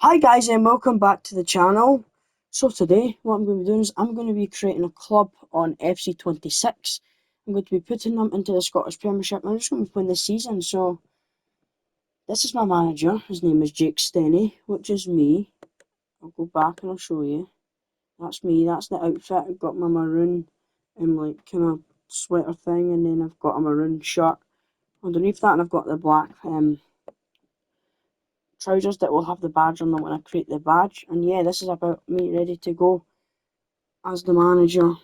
Hi guys and welcome back to the channel. So today what I'm going to be doing is I'm going to be creating a club on FC 26. I'm going to be putting them into the Scottish Premiership and I'm just going to be playing this season. So this is my manager, his name is Jake Stenny, which is me. I'll go back and I'll show you. That's me, that's the outfit. I've got my maroon and like kind of sweater thing, and then I've got a maroon shirt underneath that, and I've got the black trousers that will have the badge on them when I create the badge. And yeah, this is about me ready to go as the manager.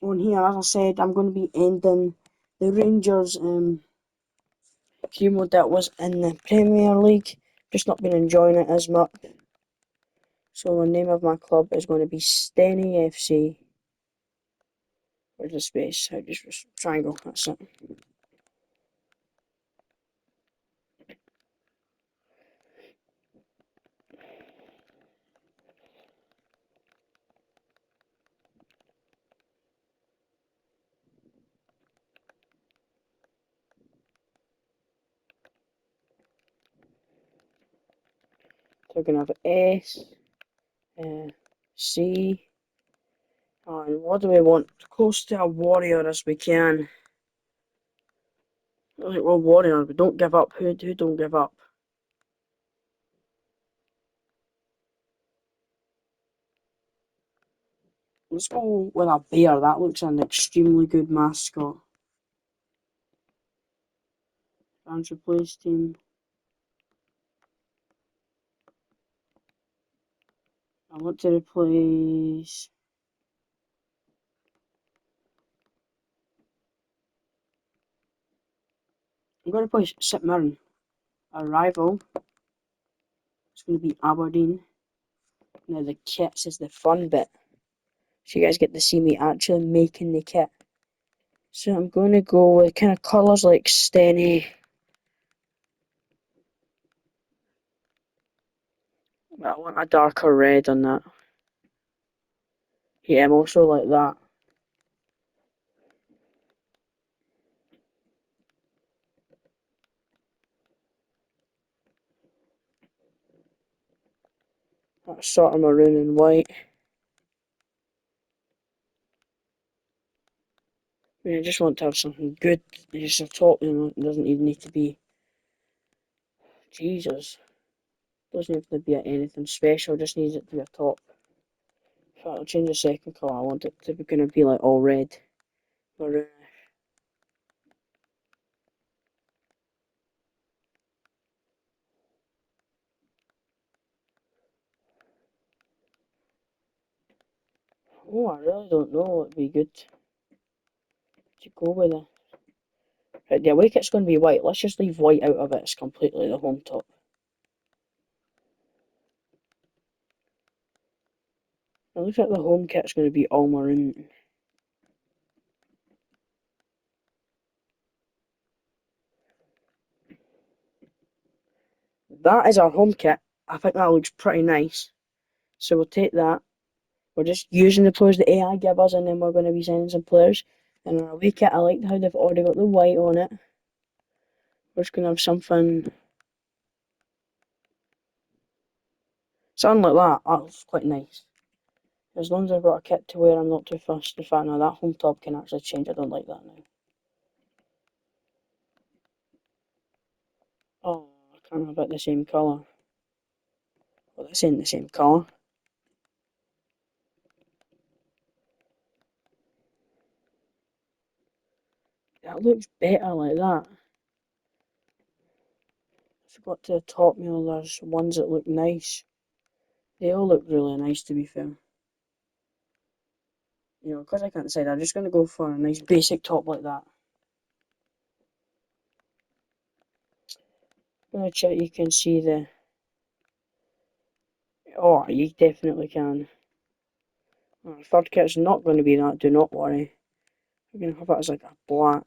On here, as I said, I'm going to be ending the Rangers mode that was in the Premier League. Just not been enjoying it as much. So the name of my club is going to be Stenny FC. Where's the space? I just triangle, that's it. So we're going to have S, C, and what do we want? Close to a warrior as we can. Like, well, warrior, we don't give up. Who don't give up? Let's go with a bear. That looks an extremely good mascot. Fans replace team. I want to replace. I'm going to replace St Mirren. A rival. It's going to be Aberdeen. Now the kits is the fun bit. So you guys get to see me actually making the kit. So I'm going to go with kind of colours like Stenny. I want a darker red on that. Yeah, I'm also like that. That's sort of maroon and white. I mean, I just want to have something good. Just a top, it doesn't even need to be. Jesus. Doesn't have to be anything special, just needs it to be a top. In fact, I'll change the second colour. I want it to be going to be like all red. Maroon. Oh, I really don't know what would be good to go with it. Right, the away kit's going to be white. Let's just leave white out of it. It's completely the home top. It looks like the home kit's going to be all maroon. That is our home kit. I think that looks pretty nice. So we'll take that. We're just using the players the AI give us, and then we're going to be sending some players. And our away kit, I like how they've already got the white on it. We're just going to have something like that. That's quite nice. As long as I've got a kit to wear, I'm not too fussed. In fact, now that home top can actually change. I don't like that now. Oh, I can't have it the same colour. Well, this ain't the same colour. That looks better like that. If I got to the top, there's ones that look nice. They all look really nice, to be fair. Because I can't decide, I'm just going to go for a nice basic top like that. I'm going to check you can see the... Oh, you definitely can. Third kit's not going to be that, do not worry. We're going to have it as like a black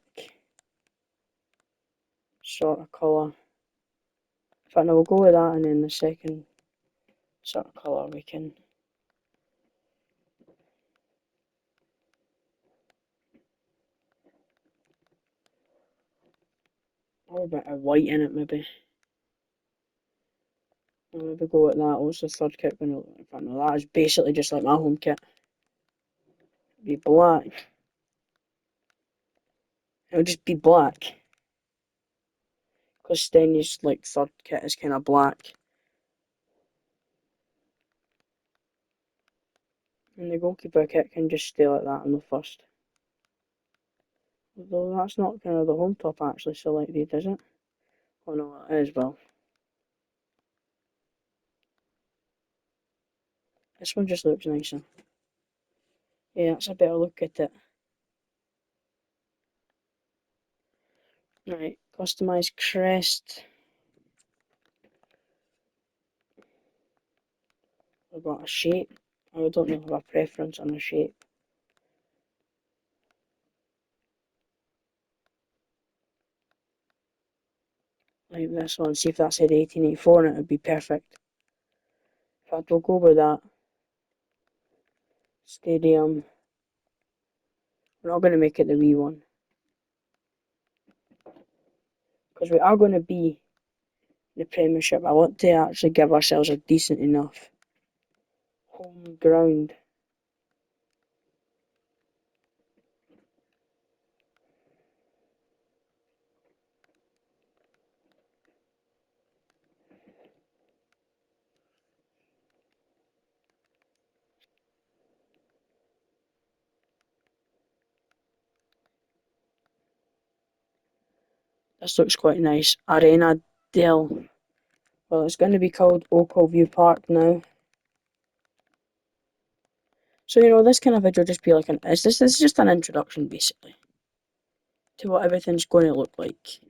sort of colour. In fact, no, we'll go with that, and then the second sort of colour we can... Oh, a bit of white in it, maybe. I'll maybe go with that. What's the third kit going to look like? In fact, no, that is basically just like my home kit. It'll be black. It'll just be black. Because Stenny's like third kit is kind of black. And the goalkeeper kit can just stay like that on the first. Although that's not kind of the home top actually selected, is it? Oh no, it is, well. This one just looks nicer. Yeah, that's a better look at it. Right, customise crest. I've got a shape. I don't really have a preference on a shape. Like this one, see if that said 1884 and it would be perfect. In fact, we'll go with that. Stadium. We're not going to make it the wee one. Because we are going to be in the Premiership. I want to actually give ourselves a decent enough home ground. This looks quite nice. Arena del. Well, it's going to be called View Park now. So, you know, this kind of video just be like this is just an introduction, basically, to what everything's going to look like.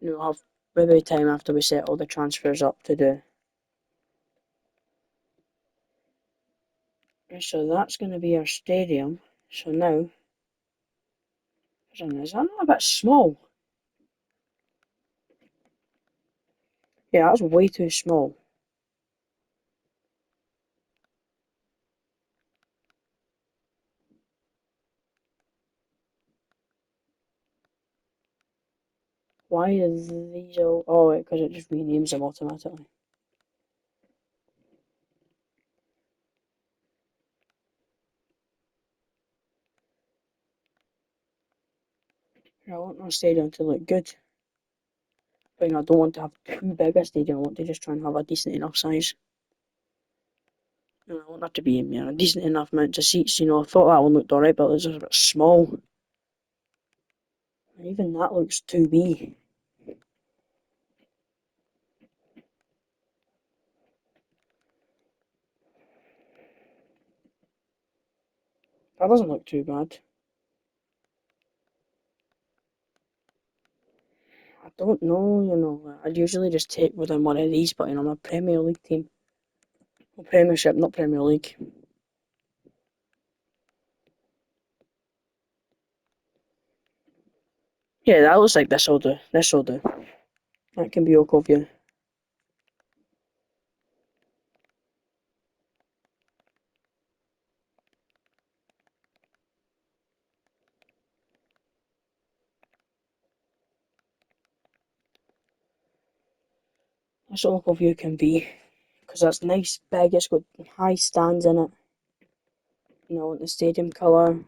You know, we'll have maybe time after we set all the transfers up to do. So that's going to be our stadium. So now, is that not a bit small? Yeah, that's way too small. Why is these all... Oh, because it just renames them automatically. I want my stadium to look good. But, you know, I don't want to have too big a stadium. I want to just try and have a decent enough size. And I want that to be, you know, a decent enough amount of seats. You know, I thought that one looked alright, but it was just a bit small. And even that looks too wee. That doesn't look too bad. I don't know, you know. I'd usually just take within one of these, but, you know, I'm a Premier League team. Well, Premiership, not Premier League. Yeah, that looks like this'll do. This'll do. That can be Okovia. That's what Okovia can be. Because that's nice, big, it's got high stands in it. You know, the stadium colour.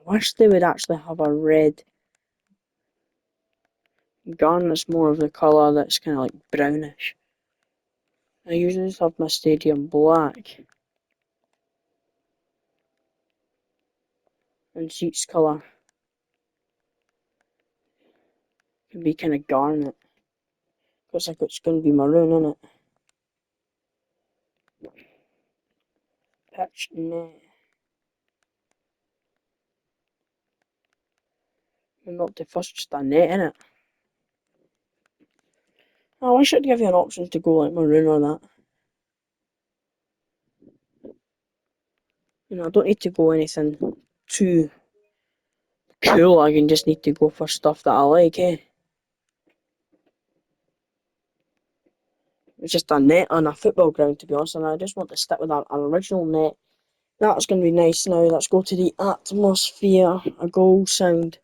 I wish they would actually have a red garnet's more of the colour that's kind of like brownish. I usually just have my stadium black. And seats colour can be kind of garnet. Looks like it's going to be maroon, innit? Pitch net. Not the first, just a net, innit? Oh, I should give you an option to go like maroon or that. You know, I don't need to go anything too cool. I can just need to go for stuff that I like, eh? It's just a net on a football ground, to be honest, and I just want to stick with an original net. That's going to be nice now. Let's go to the atmosphere. A goal sound.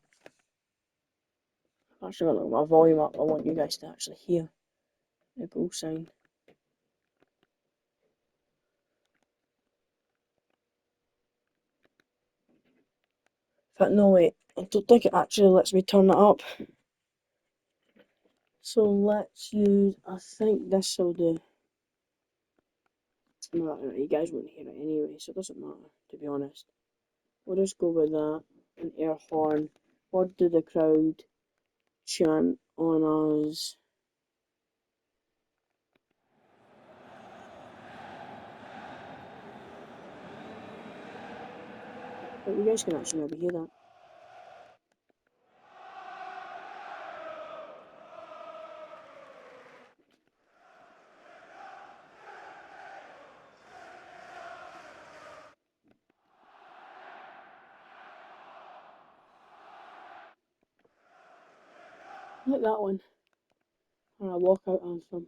I'm actually going to look my volume up. I want you guys to actually hear the goal sound. But no, wait, I don't think it actually lets me turn it up. So let's use, I think this will do. No, you guys won't hear it anyway, so it doesn't matter, to be honest. We'll just go with that. An air horn. What do the crowd chant on us? But you guys can actually maybe hear that. Like that one. And a walkout anthem.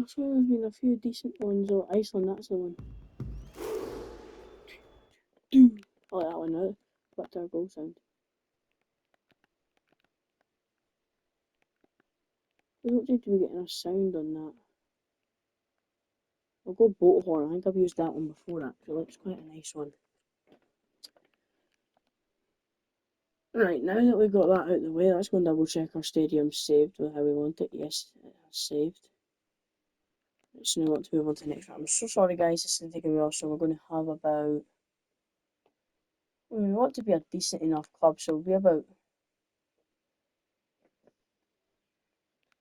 So there's been a few decent ones. Oh, Iceland, that's the one. I like that one now. Back to our goal sound. We don't seem to be getting a sound on that. I'll go boat horn. I think I've used that one before actually. It's quite a nice one. Right, now that we've got that out of the way, let's go and double check our stadium's saved with how we want it. Yes, it has saved. So now we want to move on to the next one. I'm so sorry guys, this is taking me off, so we're going to have about... we want to be a decent enough club, so we'll be about...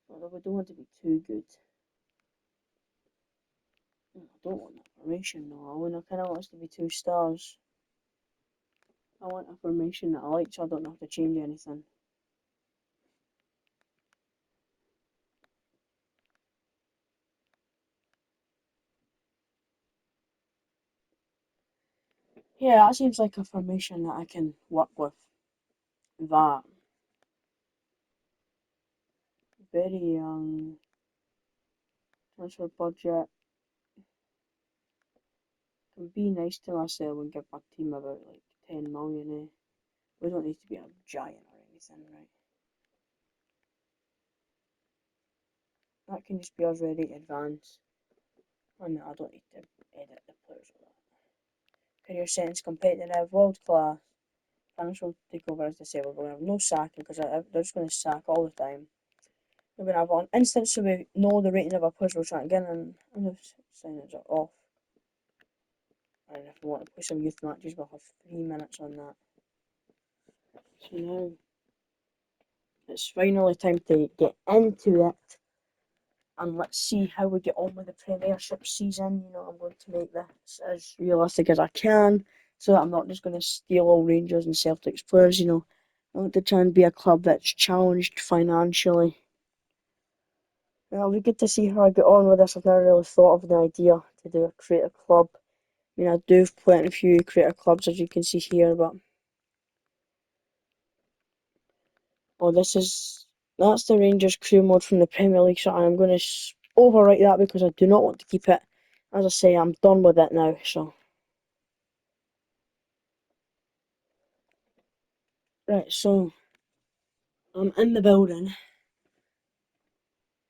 although we don't want to be too good. I don't want that formation, no. I kind of want us to be 2 stars. I want a formation that I like, so I don't have to change anything. Yeah, that seems like a formation that I can work with. That. Very young. Transfer budget. Can be nice to myself and give my team about like 10 million, eh? We don't need to be a giant or anything, right? That can just be us ready to advance. Oh no, I don't need to edit the players with that. Career settings competitive, world class. Financial takeover as disabled. We're going to have no sacking because they're just going to sack all the time. We're going to have an instance so we know the rating of our players we're trying to get in, and the signings are off. And if we want to play some youth matches, we'll have 3 minutes on that. So now it's finally time to get into it. And let's see how we get on with the premiership season. You know, I'm going to make this as realistic as I can, so that I'm not just going to steal all Rangers and Celtics players. You know, I want to try and be a club that's challenged financially. It'll be good to see how I get on with this. I've never really thought of an idea to do a creative club. I mean, I do have plenty of few creative clubs, as you can see here, but oh, that's the Rangers crew mode from the Premier League, so I'm going to overwrite that because I do not want to keep it. As I say, I'm done with it now, so. Right, so I'm in the building.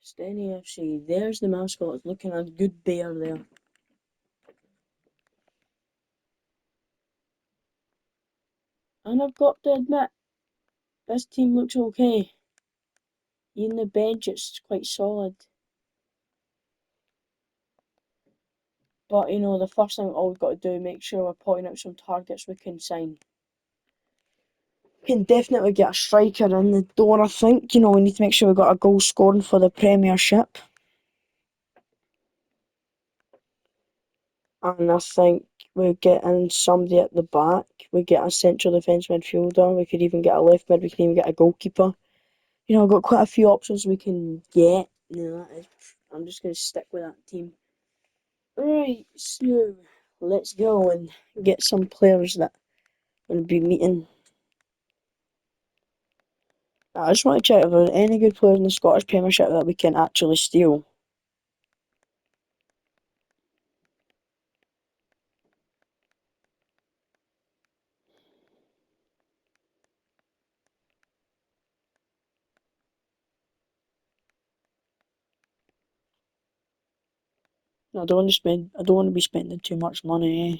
Stenny FC, there's the mascot, it's looking a good bear there. And I've got to admit, this team looks okay. Even the bench, it's quite solid. But, you know, the first thing all we've got to do, make sure we're pointing out some targets we can sign. We can definitely get a striker in the door, I think. You know, we need to make sure we've got a goal scoring for the Premiership. And I think we get in somebody at the back. We get a central defence midfielder. We could even get a left mid. We can even get a goalkeeper. You know, I've got quite a few options we can get. You know, I'm just going to stick with that team. Right, so let's go and get some players that will be meeting. I just want to check if there are any good players in the Scottish Premiership that we can actually steal. I don't want to spend. I don't want to be spending too much money. Eh?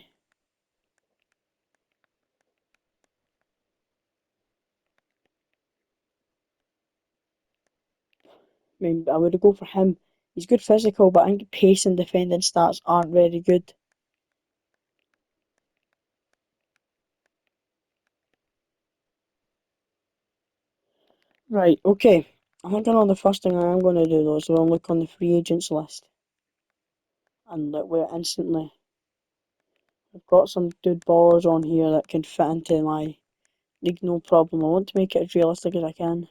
I mean, I would go for him. He's good physical, but I think pace and defending stats aren't very good. Right, okay. I think I know the first thing I am going to do though is I'm going to look on the free agents list and look where instantly. I've got some good ballers on here that can fit into my league no problem. I want to make it as realistic as I can.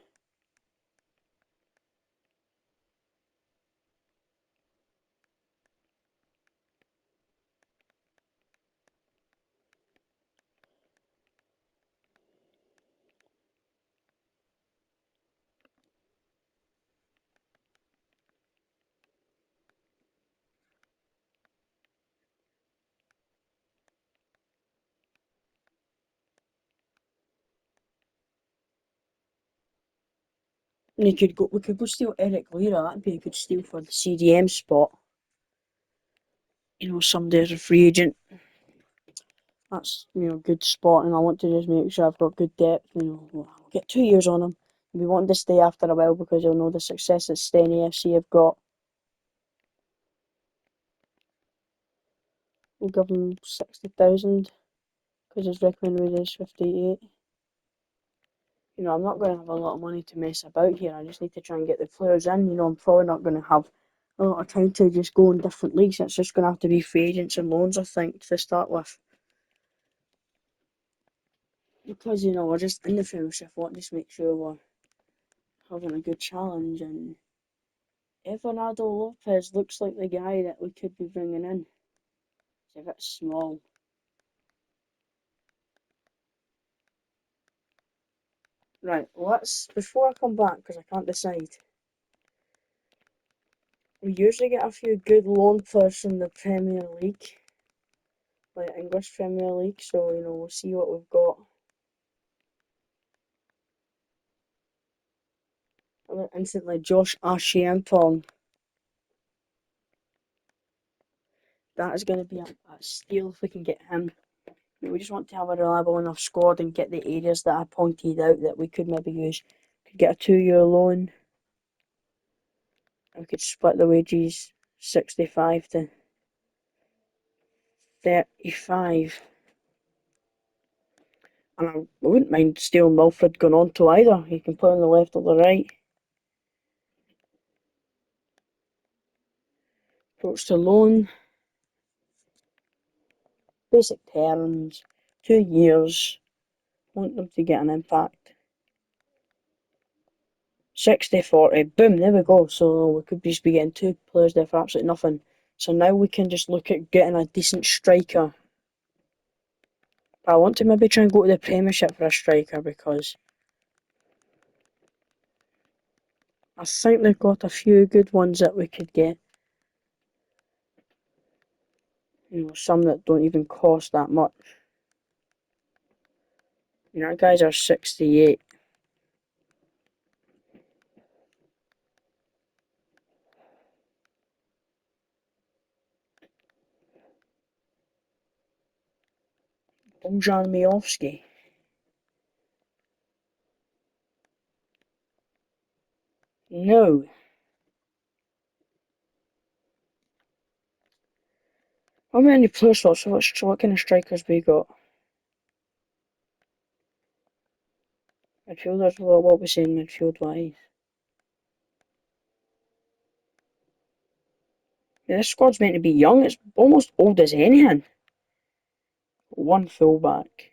And we could go steal Eric Lira. That'd be a good steal for the CDM spot. Somebody as a free agent. That's good spot, and I want to just make sure I've got good depth. I'll get 2 years on him. We want to stay after a while because he'll know the success that Stenny FC have got. We'll give him 60,000 because his recommended wage is 58. I'm not going to have a lot of money to mess about here. I just need to try and get the players in. I'm probably not going to have a lot of time to just go in different leagues. It's just going to have to be free agents and loans, I think, to start with. Because, we're just in the premiership. I want to just make sure we're having a good challenge. And Everardo Lopez looks like the guy that we could be bringing in. He's a bit small. Right, before I come back, because I can't decide, we usually get a few good loan players from the Premier League, like English Premier League, so, we'll see what we've got. And then instantly, Josh Ashiantong. That is going to be a steal if we can get him. We just want to have a reliable enough squad and get the areas that I pointed out that we could maybe use. Could get a 2-year loan. We could split the wages 65 to 35. And I wouldn't mind stealing Wilfred going on to either. He can play on the left or the right. Approach to loan. Basic terms. 2 years. Want them to get an impact. 60-40. Boom, there we go. So we could just be getting 2 players there for absolutely nothing. So now we can just look at getting a decent striker. But I want to maybe try and go to the premiership for a striker because I think they've got a few good ones that we could get. Some that don't even cost that much. Our guys are 68. Bojan Miovski. No. How many player slots? So what kind of strikers we got? Midfielders, what we saying midfield wise? Yeah, this squad's meant to be young. It's almost old as anything. One fullback.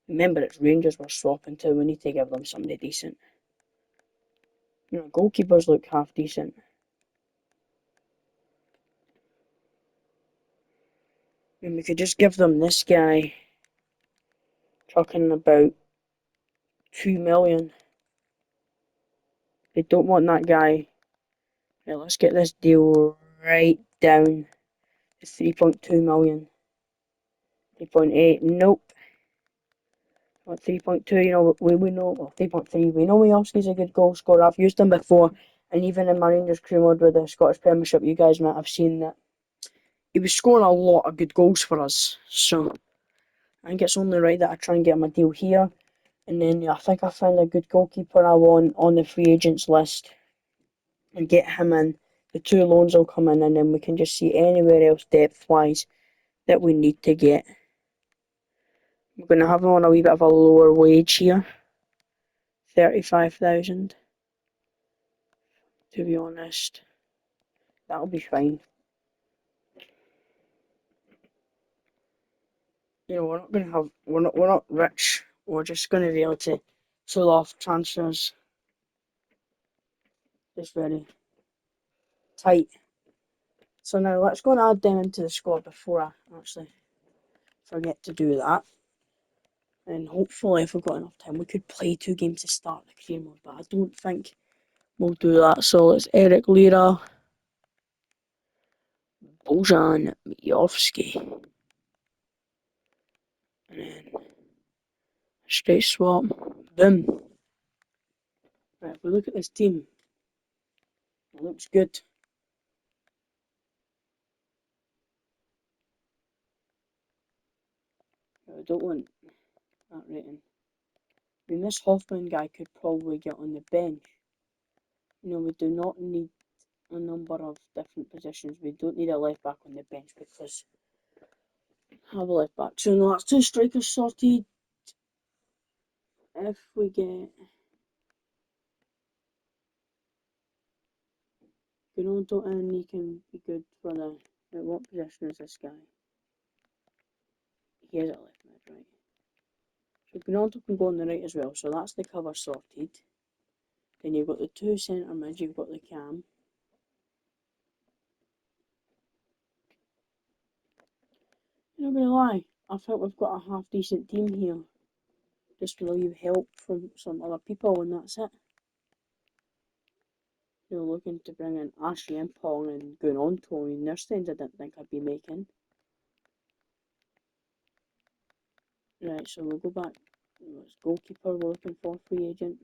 Remember, it's Rangers we're swapping to. We need to give them somebody decent. Goalkeepers look half decent. We could just give them this guy. Talking about 2 million. They don't want that guy. Right, let's get this deal right down to 3.2 million. 3.8, nope. What, 3.2, we know, well, 3.3, we know Miovski's a good goal scorer. I've used him before, and even in my Rangers crew mode with the Scottish Premiership, you guys might have seen that he was scoring a lot of good goals for us. So I think it's only right that I try and get him a deal here. And then I think I found a good goalkeeper I want on the free agents list and get him in. The 2 loans will come in, and then we can just see anywhere else depth-wise that we need to get. We're going to have him on a wee bit of a lower wage here. 35,000. To be honest, that'll be fine. You know, we're not going to have, we're not rich. We're just going to be able to pull off transfers. Just very tight. So now let's go and add them into the squad before I actually forget to do that. And hopefully, if we've got enough time, we could play 2 games to start the career mode, but I don't think we'll do that. So it's Eric Lira, Bojan Mijovski, and then straight swap. Boom. Right, if we look at this team, it looks good. I don't want that rating. I mean, this Hoffman guy could probably get on the bench. You know, we do not need a number of different positions. We don't need a left back on the bench because I have a left back. So no, that's 2 strikers sorted. If we get Ronaldo in, he can be good for the. What position is this guy? He is at left mid, right? So Ronaldo can go on the right as well. So that's the cover sorted. Then you've got the 2 centre mids. You've got the cam. I'm not gonna lie, I think we've got a half decent team here. Just with a little help from some other people, and that's it. You know, looking to bring in Ashley Impong and going on to, I mean, there's things I didn't think I'd be making. Right, so we'll go back. It's goalkeeper we're looking for, free agent.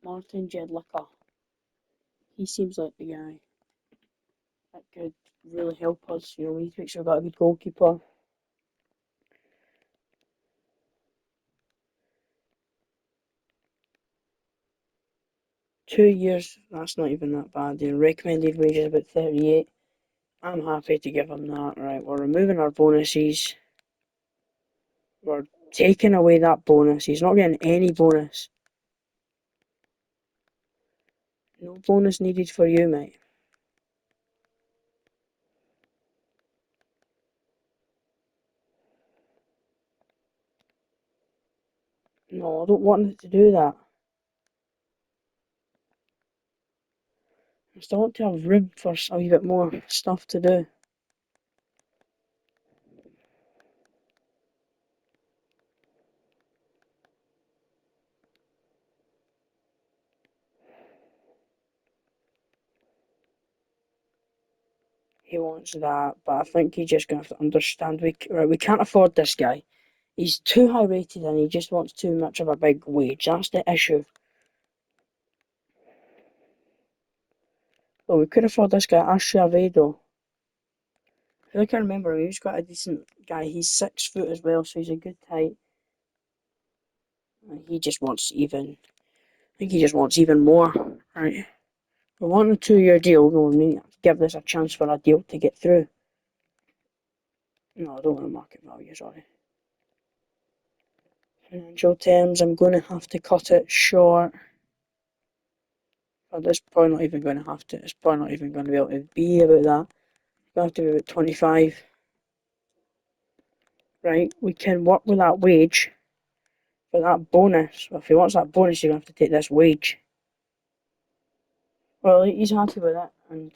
Martin Jedlicka. He seems like the guy that could really help us. You know, we need to make sure we've got a good goalkeeper. £2 years, that's not even that bad. The recommended wage is about 38. I'm happy to give him that. Right, we're removing our bonuses. We're taking away that bonus. He's not getting any bonus. No bonus needed for you, mate. No, I don't want it to do that. I still want to have room for a wee bit more stuff to do. He wants that, but I think he's just going to have to understand we can't afford this guy. He's too high rated and he just wants too much of a big wage. That's the issue. Well, we could afford this guy, Ashley Avedo. I feel like I remember him. He's quite a decent guy. He's 6 foot as well, so he's a good height. And he just wants even. I think he just wants even more. Right. We want a 2-year deal. We need to give this a chance for a deal to get through. No, I don't want a market value, sorry. Financial terms, I'm going to have to cut it short. But it's probably not even going to have to. It's probably not even going to be able to be about that. It's going to have to be about 25. Right, we can work with that wage. But that bonus, well, if he wants that bonus, you're going to have to take this wage. Well, he's happy with it, and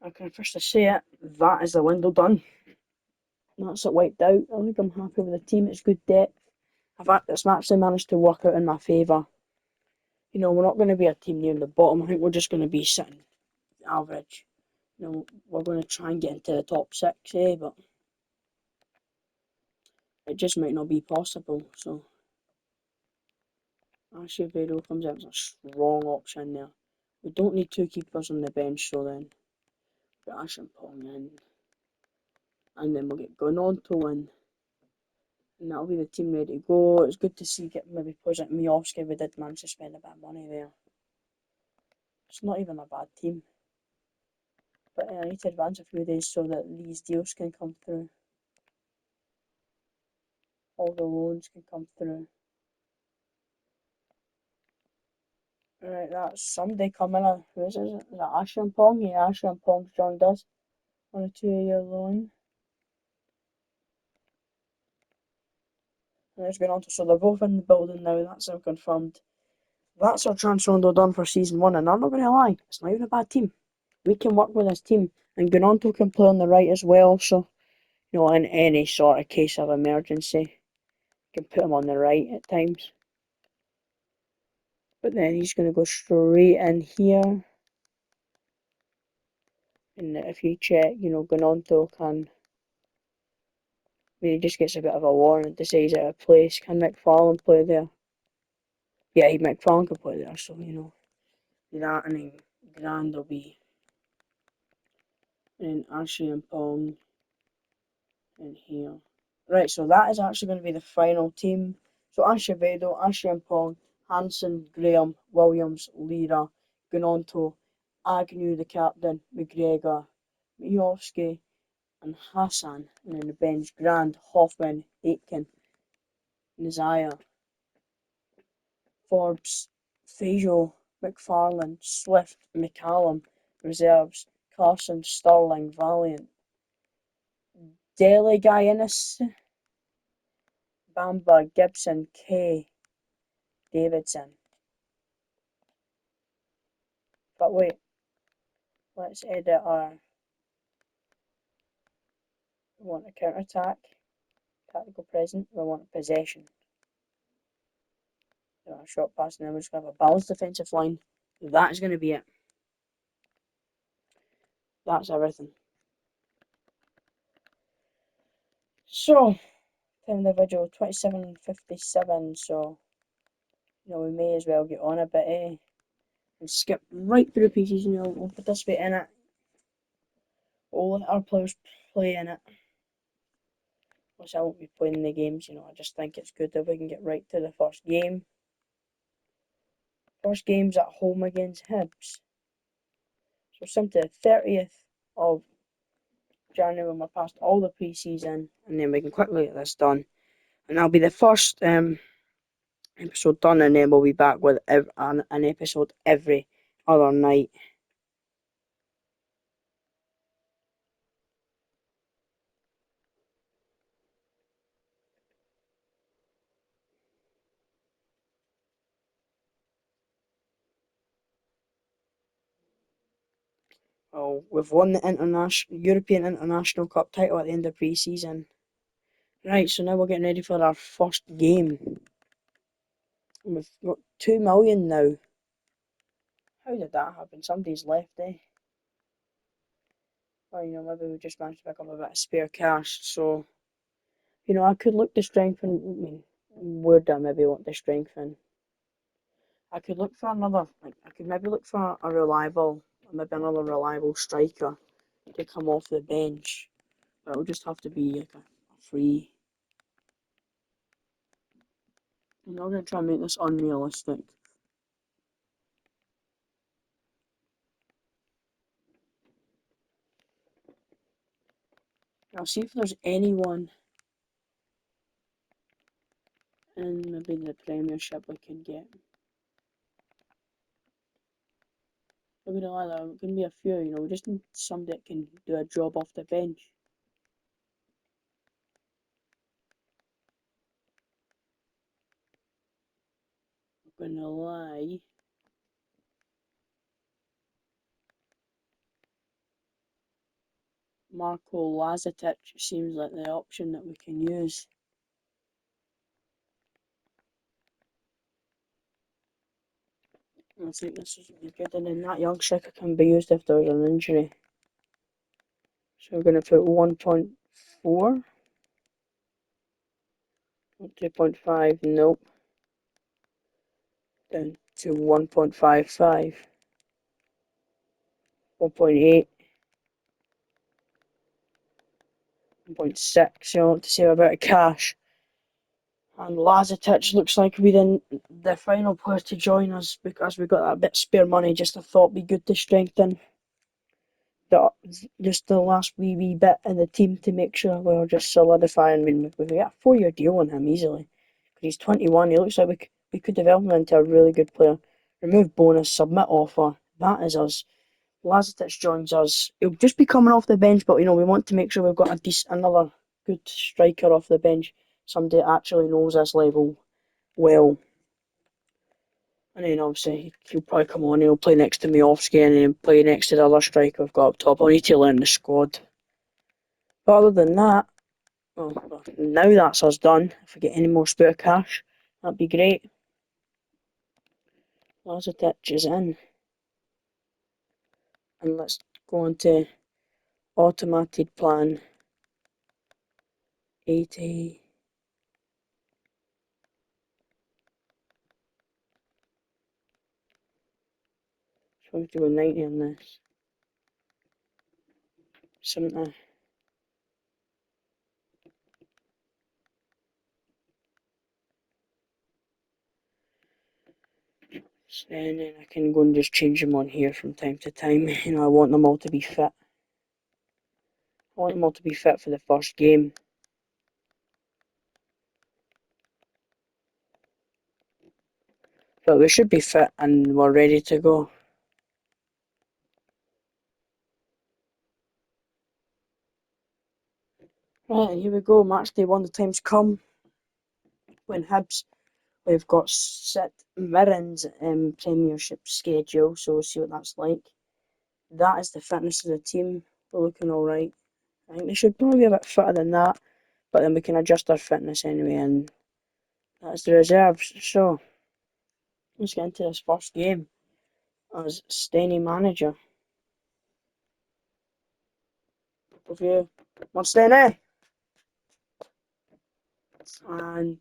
I can first say it, that is the window done. That's it wiped out. I think I'm happy with the team, it's good depth. It's actually managed to work out in my favour. You know, we're not going to be a team near the bottom, I think we're just going to be sitting average. we're going to try and get into the top 6, but it just might not be possible. So Acevedo comes out as a strong option there. We don't need 2 keepers on the bench, so then put Ashampong in, and then we'll get Gononto in, and that'll be the team ready to go. It's good to see get maybe players like Miovski. We did manage to spend a bit of money there. It's not even a bad team, but I need to advance a few days so that these deals can come through. All the loans can come through. Right, that's somebody coming in. Who is it? Is it Ashampong? Yeah, Ashampong's joined us on a 2-year loan. And it's going on to, so they're both in the building now. That's now confirmed. That's our transfer window done for season 1, and I'm not going to lie, it's not even a bad team. We can work with this team, and Gononto can play on the right as well, so, in any sort of case of emergency, you can put him on the right at times. But then he's going to go straight in here, and if you check, Gononto can, he just gets a bit of a warning, decides out of place. Can McFarlane play there? Yeah, McFarlane can play there, so, that, and then Grand will be in Ashley and Pong in here. Right, so that is actually going to be the final team. So Acevedo, Ashiampong, Hansen, Graham, Williams, Lira, Gunonto, Agnew the captain, McGregor, Miovski, and Hassan. And then the bench, Grand, Hoffman, Aitken, Nizaya, Forbes, Fajo, McFarlane, Swift, McCallum, reserves, Carson, Sterling, Valiant, Dele Guyanis, Bamba, Gibson, Kay, Davidson. But wait, let's edit our. We want a counter attack, tactical present. We want a possession. A short pass, and then we're just going to have a balanced defensive line. That is going to be it. That's everything. So, time of the video 27:57. So, we may as well get on a bit, and skip right through pieces. We'll participate in it. We'll let our players play in it. Which I won't be playing the games. I just think it's good that we can get right to the first game. First game's at home against Hibs. So something the 30th of January when we're past all the pre-season, and then we can quickly get this done. And that'll be the first episode done, and then we'll be back with an episode every other night. Well, we've won the European International Cup title at the end of pre-season. Right, so now we're getting ready for our first game. We've got 2 million now. How did that happen? Somebody's left, Or, maybe we just managed to pick up a bit of spare cash. So, I could look to strengthen. Where do I maybe want to strengthen? I could look for another, I could maybe look for maybe another reliable striker to come off the bench. But it'll just have to be like a free. I'm not going to try and make this unrealistic. I'll see if there's anyone in maybe the premiership we can get. Maybe not either. It can be a few, we just need somebody that can do a job off the bench. I'm not gonna lie. Marko Lazetic seems like the option that we can use. I think this is really good, and then that young striker can be used if there's an injury. So we're going to put 1.4, 2.5, nope, down to 1.55, 1.8, 1.6, you know, to save a bit of cash. And Lazetic looks like we're in the final player to join us because we got that bit spare money. Just I thought it'd be good to strengthen just the last wee bit in the team to make sure we're just solidifying. I mean, we get a 4-year deal on him easily. Because he's 21, he looks like we could develop him into a really good player. Remove bonus, submit offer. That is us. Lazetic joins us. He'll just be coming off the bench, but you know, we want to make sure we've got another good striker off the bench. Somebody that actually knows this level well. And then obviously he'll probably come on, he'll play next to Miovski and then play next to the other striker we've got up top. I'll need to learn the squad. But other than that, well, now that's us done. If we get any more spare cash, that'd be great. Lazetic is in. And let's go on to automated plan 80. So we have to go 90 on this. 70. And then I can go and just change them on here from time to time. You know, I want them all to be fit. I want them all to be fit for the first game. But we should be fit and we're ready to go. Right, here we go. Match day 1. The time's come. When Hibs, we've got St Mirren's premiership schedule, so we'll see what that's like. That is the fitness of the team. We're looking alright. I think they should probably be a bit fitter than that, but then we can adjust our fitness anyway, and that's the reserves. So, let's get into this first game as Stenny manager. Review. What's Stenny? And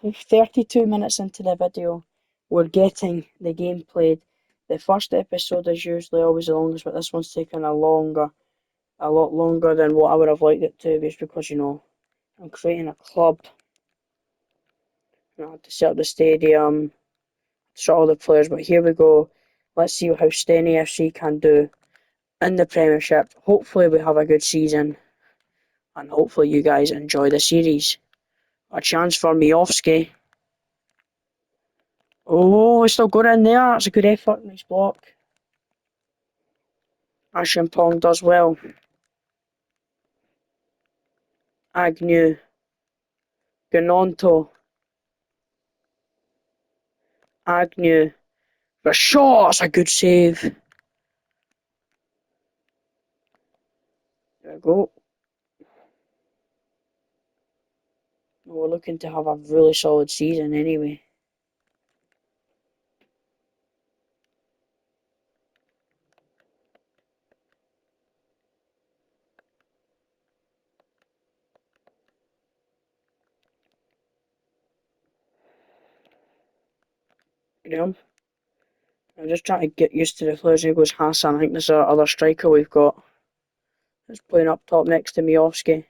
32 minutes into the video, we're getting the game played. The first episode is usually always the longest, but this one's taken a lot longer than what I would have liked it to, just because, you know, I'm creating a club. I had to set up the stadium, sort all the players, but here we go. Let's see how Stenny FC can do in the Premiership. Hopefully we have a good season, and hopefully you guys enjoy the series. A chance for Miovski. Oh, it's still got in there. That's a good effort. Nice block. Ashimpong does well. Agnew. Ganonto. Agnew. The shot! That's a good save. There we go. We're looking to have a really solid season anyway. You know? I'm just trying to get used to the players. Here goes Hassan. I think there's our other striker we've got. That's playing up top next to Miovski.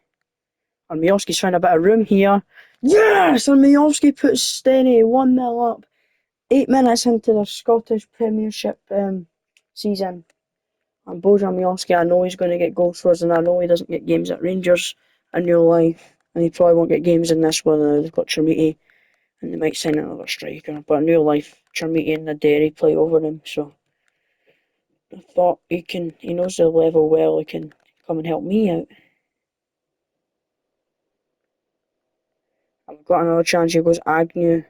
And Miovski's found a bit of room here. Yes! And Miovski puts Stenny 1-0 up. 8 minutes into the Scottish Premiership season. And Bojan Miovski, I know he's going to get goals for us, and I know he doesn't get games at Rangers in real life. And he probably won't get games in this one. They've got Chermiti, and they might sign another striker. But in real life, Chermiti and Naderi play over him, so I thought he knows the level well, he can come and help me out. I've got another chance. Here goes Agnew.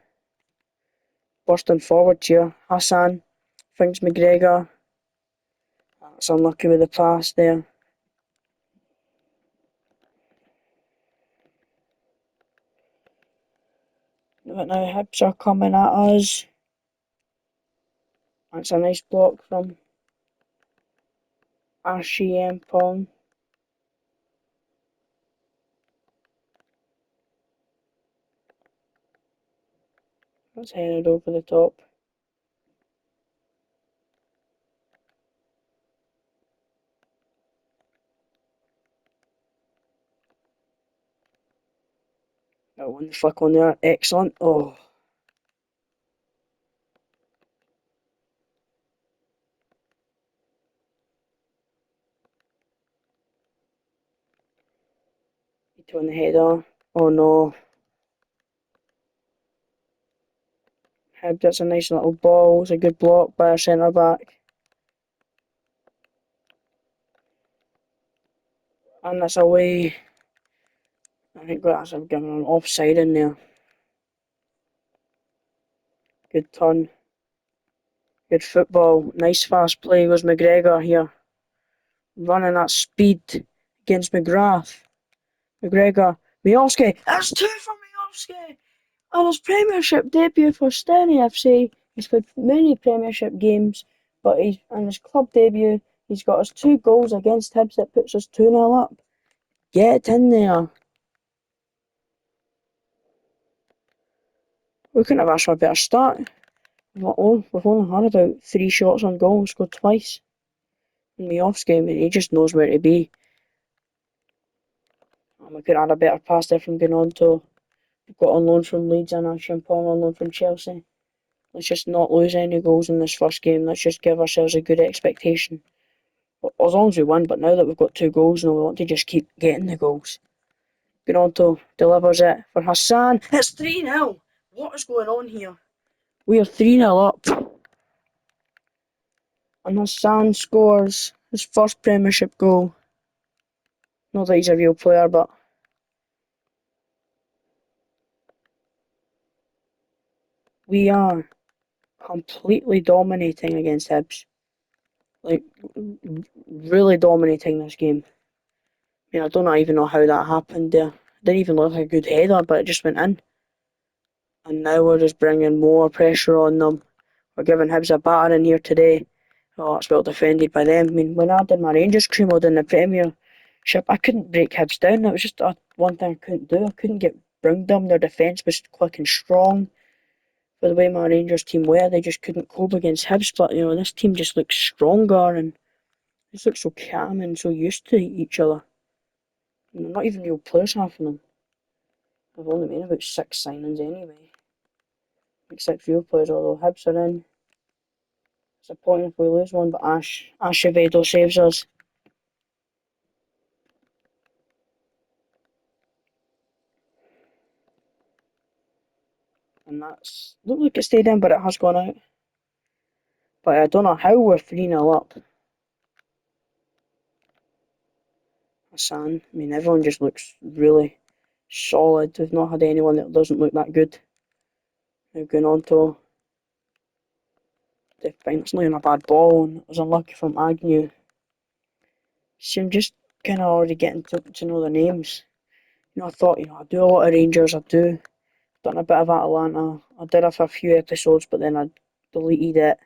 Bursting forward here. Hassan finds McGregor. That's unlucky with the pass there. But now Hibs are coming at us. That's a nice block from Ashimpong. That's headed over the top. That one flick on there, excellent. Oh, on the header. Oh no. Hibs, that's a nice little ball. It's a good block by our centre back. And that's away. I think that's given an offside in there. Good turn. Good football. Nice fast play was McGregor here. Running at speed against McGrath. McGregor. Miovski. That's two for Miovski! On his premiership debut for Stenny Fc. He's played many premiership games, but on his club debut, he's got us 2 goals against Hibs that puts us 2-0 up. Get in there. We couldn't have asked for a better start. We've only had about 3 shots on goal, scored twice. And Miovski, he just knows where to be. And we could have had a better pass there from Gnonto. We've got on loan from Leeds and Champong on loan from Chelsea. Let's just not lose any goals in this first game. Let's just give ourselves a good expectation. But as long as we win, but now that we've got 2 goals now, we want to just keep getting the goals. Gnonto delivers it for Hassan. It's 3-0. What is going on here? We are 3-0 up. And Hassan scores his first premiership goal. Not that he's a real player, but we are completely dominating against Hibs. Like, really dominating this game. I mean, I don't even know how that happened there. It didn't even look like a good header, but it just went in. And now we're just bringing more pressure on them. We're giving Hibs a battering here today. Oh, it's well defended by them. I mean, when I did my Rangers crew mode in the Premiership, I couldn't break Hibs down. That was just one thing I couldn't do. I couldn't bring them. Their defence was quick and strong. For the way my Rangers team were, they just couldn't cope against Hibs. But, this team just looks stronger and just looks so calm and so used to each other. Not even real players, half of them. I've only made about 6 signings anyway. Like 6 real players, although Hibs are in. Disappointing if we lose one, but Acevedo saves us. And that's looked like it stayed in, but it has gone out. But I don't know how we're 3-0 up. Hassan, I mean, everyone just looks really solid. We've not had anyone that doesn't look that good. Now going on to it's not even a bad ball, and it was unlucky from Agnew. See, I'm just kind of already getting to know the names. I thought, I do a lot of Rangers, I do. Done a bit of Atalanta. I did it for a few episodes, but then I deleted it.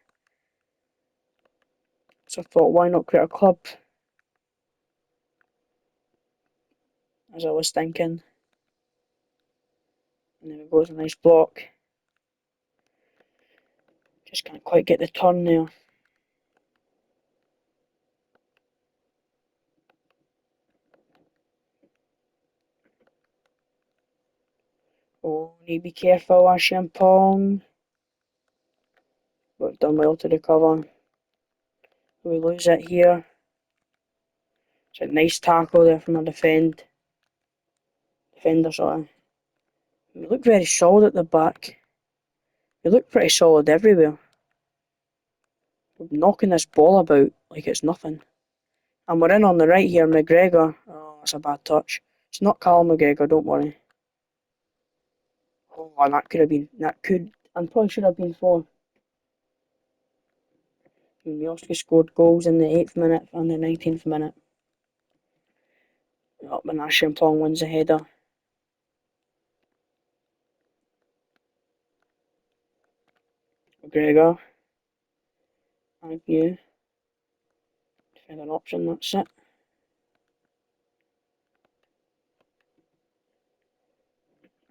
So I thought, why not create a club? As I was thinking. And then it goes a nice block. Just can't quite get the turn there. Oh, need to be careful, Champong. But done well to recover. We lose it here. It's a nice tackle there from our defender, sorry. We look very solid at the back. We look pretty solid everywhere. We're knocking this ball about like it's nothing. And we're in on the right here, McGregor. Oh, that's a bad touch. It's not Callum McGregor, don't worry. Oh, and and probably should have been 4. Miovski scored goals in the 8th minute and the 19th minute. Up when Champong wins the header. McGregor. Agnew. Defender option, that's it.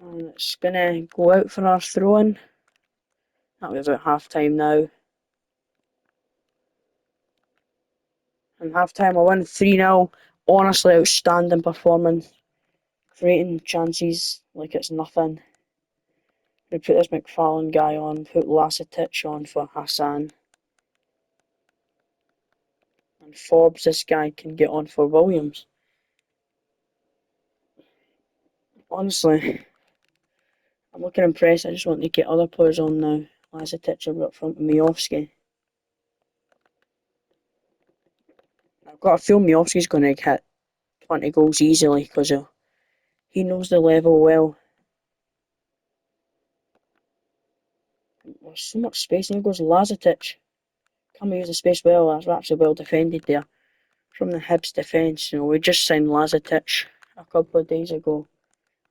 And it's gonna go out for our throw-in. That'll be about half time now. And half time I win 3-0. Honestly, outstanding performance. Creating chances like it's nothing. We put this McFarlane guy on, put Lacetic on for Hassan. And Forbes, this guy can get on for Williams. Honestly, I'm looking impressed. I just want to get other players on now. Lacetic up front with Miovski. I've got a feel Miovski's going to hit 20 goals easily because he knows the level well. There's so much space, and here goes Lacetic. Can't use the space well. That's actually well defended there from the Hibs defence. We just signed Lacetic a couple of days ago,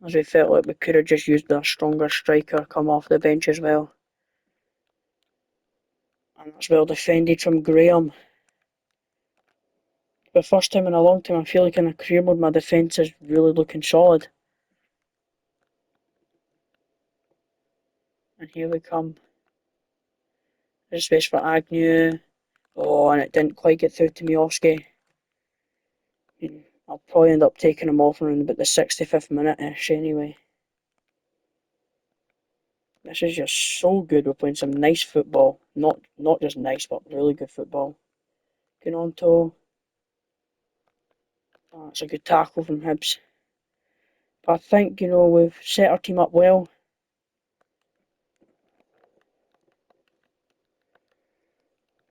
as we felt like we could have just used a stronger striker come off the bench as well. And that's well defended from Graham. For the first time in a long time, I feel like in a career mode my defence is really looking solid. And here we come. There's space for Agnew. Oh, and it didn't quite get through to Miovski. I'll probably end up taking him off around about the 65th minute-ish anyway. This is just so good. We're playing some nice football. Not just nice, but really good football. Going on to... Oh, that's a good tackle from Hibs. But I think, we've set our team up well.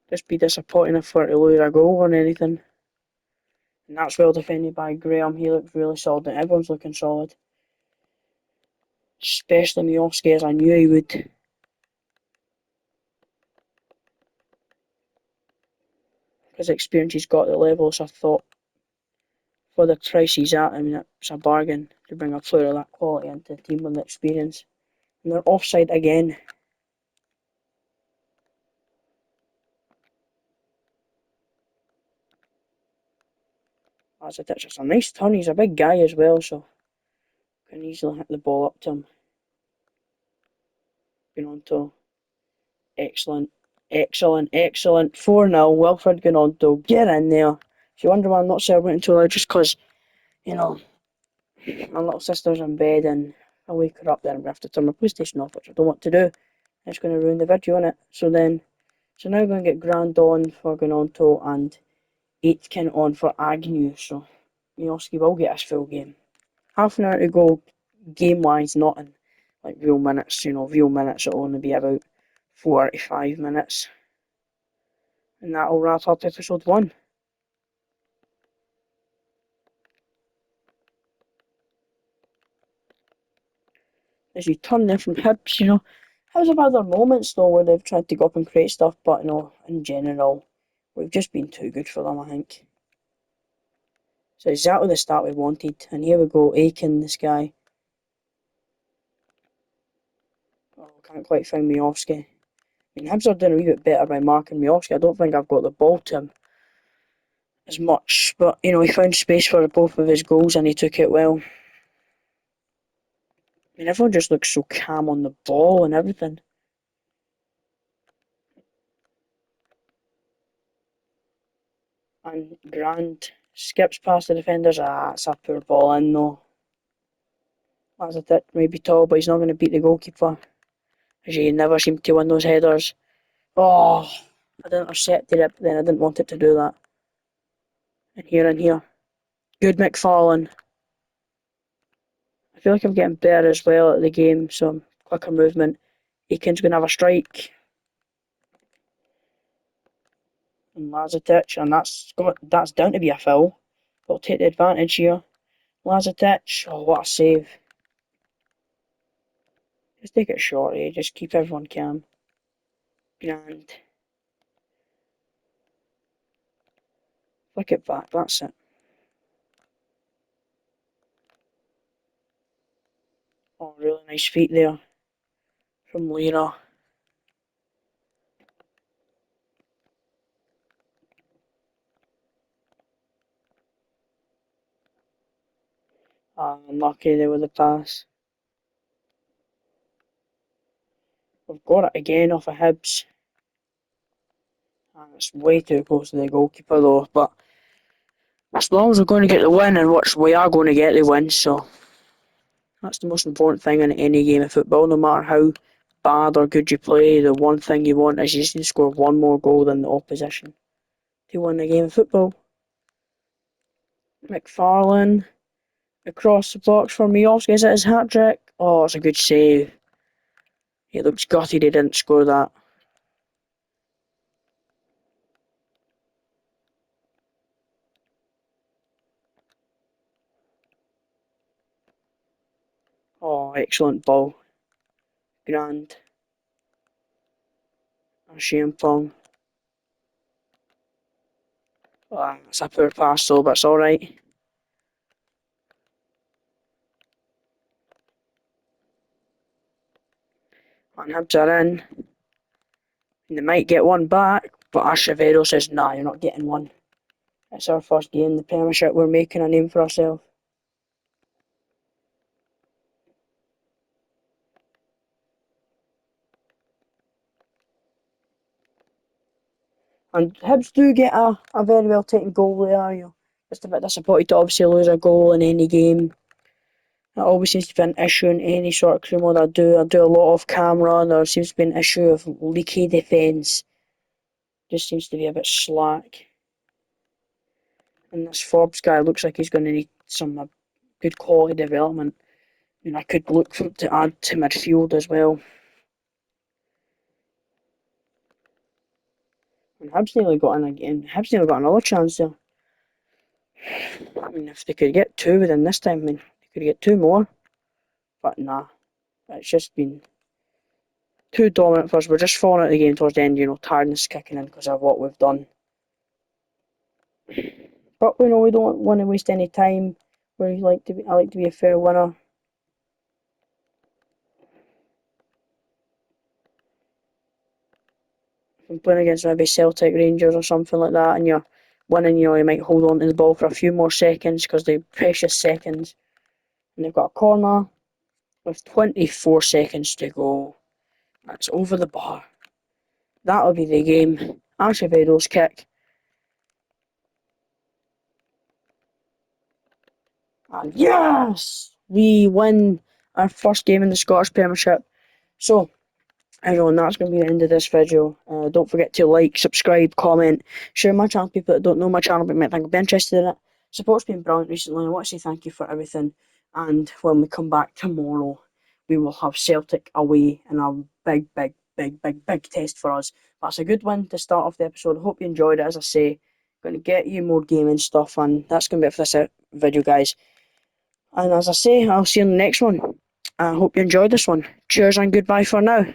Just be disappointing if we're to lose a goal or anything. And that's well defended by Graham. He looked really solid, and everyone's looking solid. Especially Miovski, as I knew he would. His experience he's got at the level, so I thought for the price he's at, it's a bargain to bring a player of that quality into the team with the experience. And they're offside again. That's a nice turn. He's a big guy as well, so can easily hit the ball up to him. Going on to excellent, excellent, excellent 4-0. Wilfred going on to get in there. If you wonder why I'm not celebrating too loud, just because, my little sister's in bed and I wake her up there and we have to turn my PlayStation off, which I don't want to do. It's going to ruin the video, innit? So now I'm going to get Grand on for Gononto and Aitken on for Agnew. So Miovski will get his full game. Half an hour to go, game-wise, not in like real minutes. Real minutes will only be about 45 minutes. And that'll wrap up episode 1. As you turn there from Hibs, Hibs have had their moments though where they've tried to go up and create stuff, but in general, we've just been too good for them, I think. So exactly the start we wanted, and here we go, Aiken, this guy. Oh, can't quite find Miovski. Hibs are doing a wee bit better by marking Miovski. I don't think I've got the ball to him as much, but he found space for both of his goals and he took it well. Everyone just looks so calm on the ball and everything. And Grant skips past the defenders. It's a poor ball in though. That's a bit maybe tall, but he's not going to beat the goalkeeper. As you never seem to win those headers. Oh, I intercepted it, but then I didn't want it to do that. And here. Good McFarlane. I feel like I'm getting better as well at the game, so quicker movement. Aiken's going to have a strike. And Lazetic, and that's down to be a foul. We'll take the advantage here. Lazetic, oh what a save. Just take it short, just keep everyone calm. Grand. Flick it back, that's it. Oh, really nice feet there from Lira. Unlucky there with the pass. We've got it again off of Hibs. And it's way too close to the goalkeeper though, but as long as we're going to get the win, and which we are going to get the win, so that's the most important thing in any game of football. No matter how bad or good you play, the one thing you want is you just need to score one more goal than the opposition to win the game of football. McFarlane across the box for Miovski. Is it his hat trick? Oh, it's a good save. He looks gutted he didn't score that. Oh, excellent ball. Grand. Pong. Oh, it's a poor pass though, but it's alright. And Hibs are in. And they might get one back, but Acevedo says, nah, you're not getting one. It's our first game in the premiership. We're making a name for ourselves. And Hibs do get a very well taken goal there. Just a bit disappointed to obviously lose a goal in any game. That always seems to be an issue in any sort of crew mode I do. I do a lot of camera, and there seems to be an issue of leaky defence. Just seems to be a bit slack. And this Forbes guy looks like he's going to need some good quality development. And I could look to add to midfield as well. And Hibs nearly got in again. Hibs nearly got another chance there. I mean, if they could get two within this time, I mean, they could get two more. But nah, it's just been too dominant for us. We're just falling out of the game towards the end, tiredness kicking in because of what we've done. But we know we don't want to waste any time. I like to be a fair winner. If I'm playing against maybe Celtic, Rangers or something like that, and you're winning, you might hold on to the ball for a few more seconds because they're precious seconds. And they've got a corner with 24 seconds to go. That's over the bar. That'll be the game. Acevedo's kick. And yes! We win our first game in the Scottish Premiership. So, everyone, that's going to be the end of this video. Don't forget to like, subscribe, comment, share my channel with people that don't know my channel but might think I'd be interested in it. Support's been brilliant recently. I want to say thank you for everything. And when we come back tomorrow, we will have Celtic away in a big test for us. That's a good one to start off the episode. I hope you enjoyed it. As I say, going to get you more gaming stuff, and that's going to be it for this video, guys. And as I say, I'll see you in the next one. I hope you enjoyed this one. Cheers and goodbye for now.